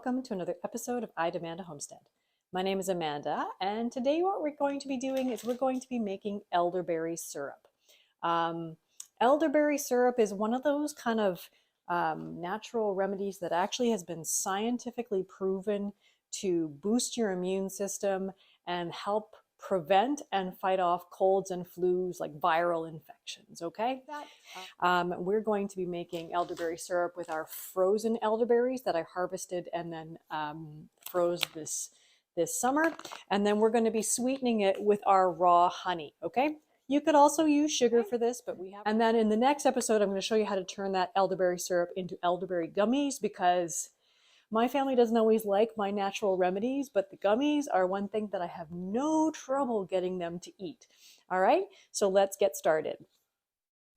welcome to another episode of Amanda Homestead. My name is Amanda, and today what we're going to be doing is we're going to be making elderberry syrup. Elderberry syrup is one of those kind of natural remedies that actually has been scientifically proven to boost your immune system and help prevent and fight off colds and flus like viral infections, okay? We're going to be making elderberry syrup with our frozen elderberries that I harvested and then froze this summer. And then we're going to be sweetening it with our raw honey, okay? You could also use sugar for this, but we have. And then in the next episode, I'm going to show you how to turn that elderberry syrup into elderberry gummies because my family doesn't always like my natural remedies, but the gummies are one thing that I have no trouble getting them to eat. All right, so let's get started.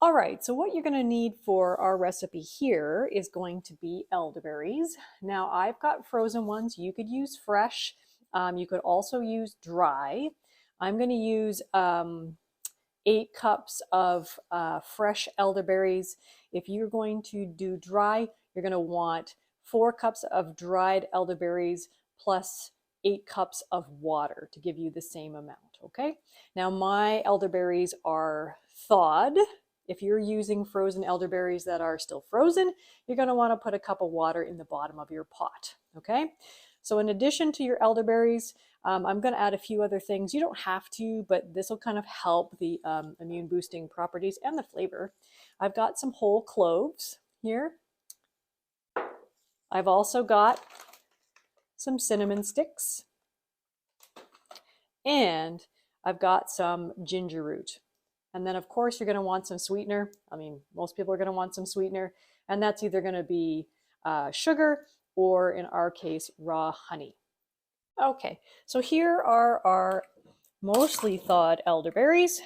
All right, so what you're going to need for our recipe here is going to be elderberries. Now, I've got frozen ones. You could use fresh. You could also use dry. I'm going to use 8 cups of fresh elderberries. If you're going to do dry, you're going to want 4 cups of dried elderberries plus 8 cups of water to give you the same amount, okay? Now my elderberries are thawed. If you're using frozen elderberries that are still frozen, you're going to want to put a cup of water in the bottom of your pot, okay? So in addition to your elderberries, I'm going to add a few other things. You don't have to, but this will kind of help the immune boosting properties and the flavor. I've got some whole cloves here. I've also got some cinnamon sticks, and I've got some ginger root. And then of course you're going to want some sweetener. I mean, most people are going to want some sweetener, and that's either going to be sugar or in our case, raw honey. Okay, so here are our mostly thawed elderberries.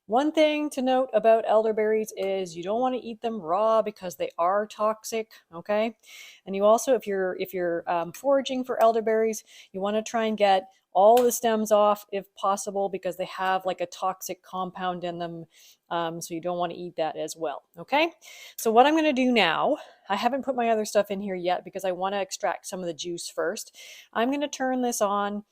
One thing to note about elderberries is you don't want to eat them raw because they are toxic, okay? And you also, if you're foraging for elderberries, you want to try and get all the stems off if possible because they have like a toxic compound in them, so you don't want to eat that as well, okay? So what I'm going to do now, I haven't put my other stuff in here yet because I want to extract some of the juice first. I'm going to turn this on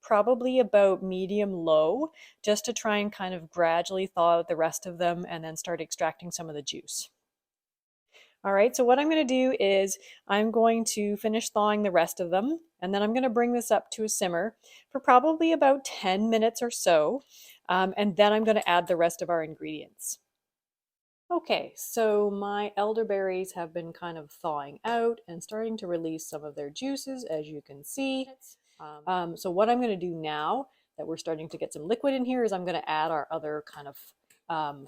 probably about medium low, just to try and kind of gradually thaw out the rest of them and then start extracting some of the juice. All right, so what I'm going to do is I'm going to finish thawing the rest of them, and then I'm going to bring this up to a simmer for probably about 10 minutes or so, and then I'm going to add the rest of our ingredients. Okay, so my elderberries have been kind of thawing out and starting to release some of their juices, as you can see. So what I'm going to do now that we're starting to get some liquid in here is I'm going to add our other kind of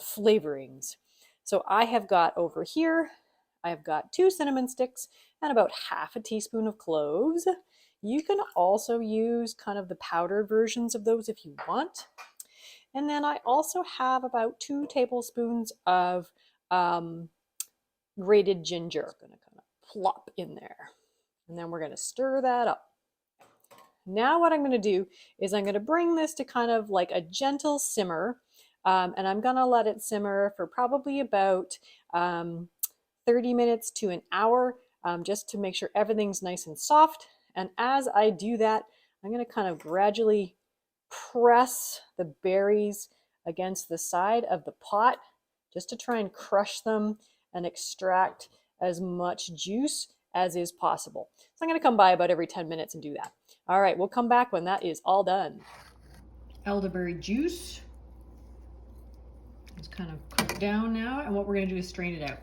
flavorings. So I have got over here, I've got 2 cinnamon sticks and about half a teaspoon of cloves. You can also use kind of the powdered versions of those if you want. And then I also have about 2 tablespoons of grated ginger. I'm going to kind of plop in there. And then we're going to stir that up. Now what I'm going to do is I'm going to bring this to kind of like a gentle simmer, and I'm going to let it simmer for probably about 30 minutes to an hour, just to make sure everything's nice and soft. And as I do that, I'm going to kind of gradually press the berries against the side of the pot just to try and crush them and extract as much juice as is possible. So I'm going to come by about every 10 minutes and do that. All right, we'll come back when that is all done. Elderberry juice is kind of cooked down now, and what we're going to do is strain it out.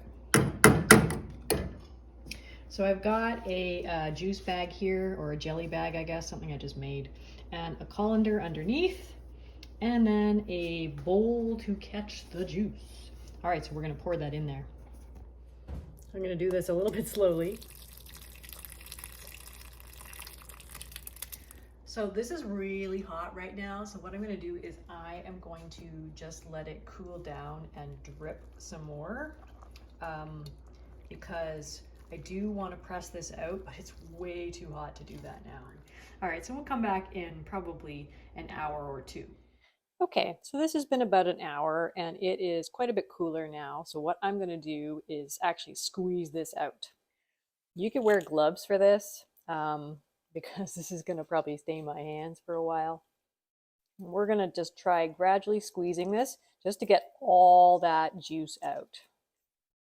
So I've got a juice bag here, or a jelly bag, I guess, something I just made, and a colander underneath, and then a bowl to catch the juice. All right, so we're going to pour that in there. I'm going to do this a little bit slowly. So this is really hot right now, so what I'm going to do is I am going to just let it cool down and drip some more, because I do want to press this out, but it's way too hot to do that now. All right, so we'll come back in probably an hour or 2. Okay, so this has been about an hour and it is quite a bit cooler now. So what I'm going to do is actually squeeze this out. You could wear gloves for this because this is going to probably stain my hands for a while. We're going to just try gradually squeezing this just to get all that juice out.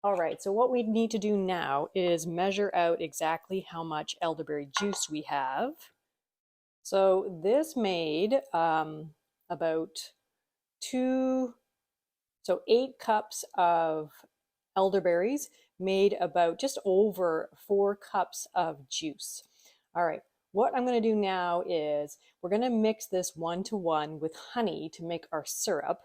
All right, so what we need to do now is measure out exactly how much elderberry juice we have. So this made about 8 cups of elderberries made about just over 4 cups of juice. All right, what I'm going to do now is we're going to mix this 1-to-1 with honey to make our syrup.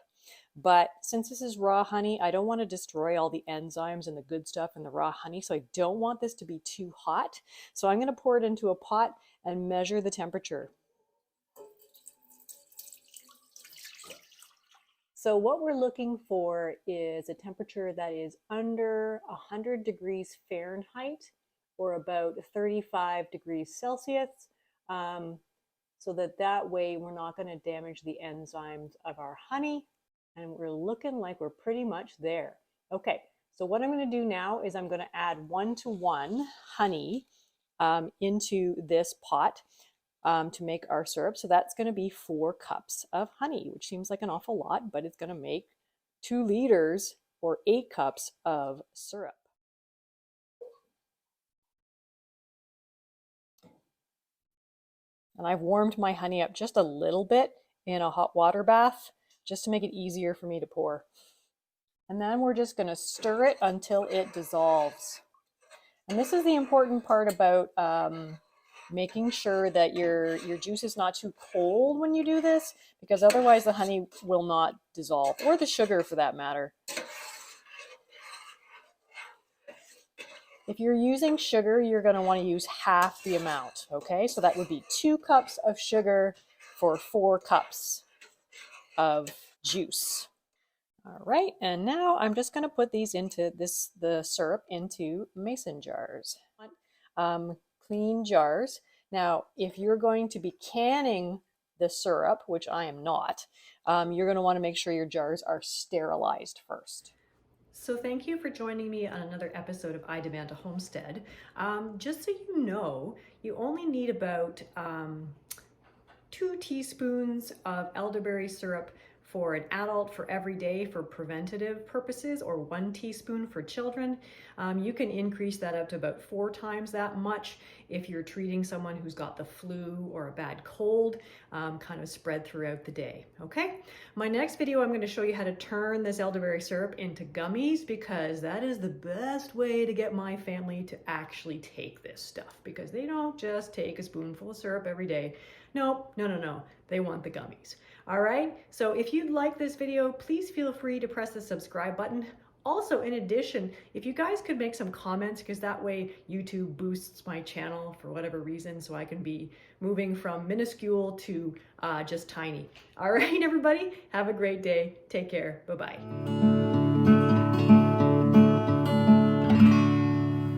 But since this is raw honey, I don't want to destroy all the enzymes and the good stuff in the raw honey, so I don't want this to be too hot. So I'm going to pour it into a pot and measure the temperature. So what we're looking for is a temperature that is under 100 degrees Fahrenheit or about 35 degrees Celsius, so that way we're not going to damage the enzymes of our honey. And we're looking like we're pretty much there. Okay, so what I'm going to do now is I'm going to add 1-to-1 honey into this pot to make our syrup. So that's going to be 4 cups of honey, which seems like an awful lot, but it's going to make 2 liters or 8 cups of syrup. And I've warmed my honey up just a little bit in a hot water bath just to make it easier for me to pour. And then we're just going to stir it until it dissolves. And this is the important part about making sure that your juice is not too cold when you do this, because otherwise the honey will not dissolve, or the sugar for that matter. If you're using sugar, you're going to want to use half the amount, okay? So that would be 2 cups of sugar for 4 cups of juice. All right, and now I'm just going to put these into the syrup into mason jars. Clean jars. Now, if you're going to be canning the syrup, which I am not, you're going to want to make sure your jars are sterilized first. So thank you for joining me on another episode of I Demand a Homestead. Just so you know, you only need about 2 teaspoons of elderberry syrup for an adult for every day for preventative purposes, or 1 teaspoon for children. You can increase that up to about 4 times that much if you're treating someone who's got the flu or a bad cold, kind of spread throughout the day, okay? My next video, I'm going to show you how to turn this elderberry syrup into gummies, because that is the best way to get my family to actually take this stuff, because they don't just take a spoonful of syrup every day. No, they want the gummies. All right, so if you'd like this video, please feel free to press the subscribe button. Also, in addition, if you guys could make some comments, because that way YouTube boosts my channel for whatever reason, so I can be moving from minuscule to just tiny. All right, everybody, have a great day. Take care. Bye-bye.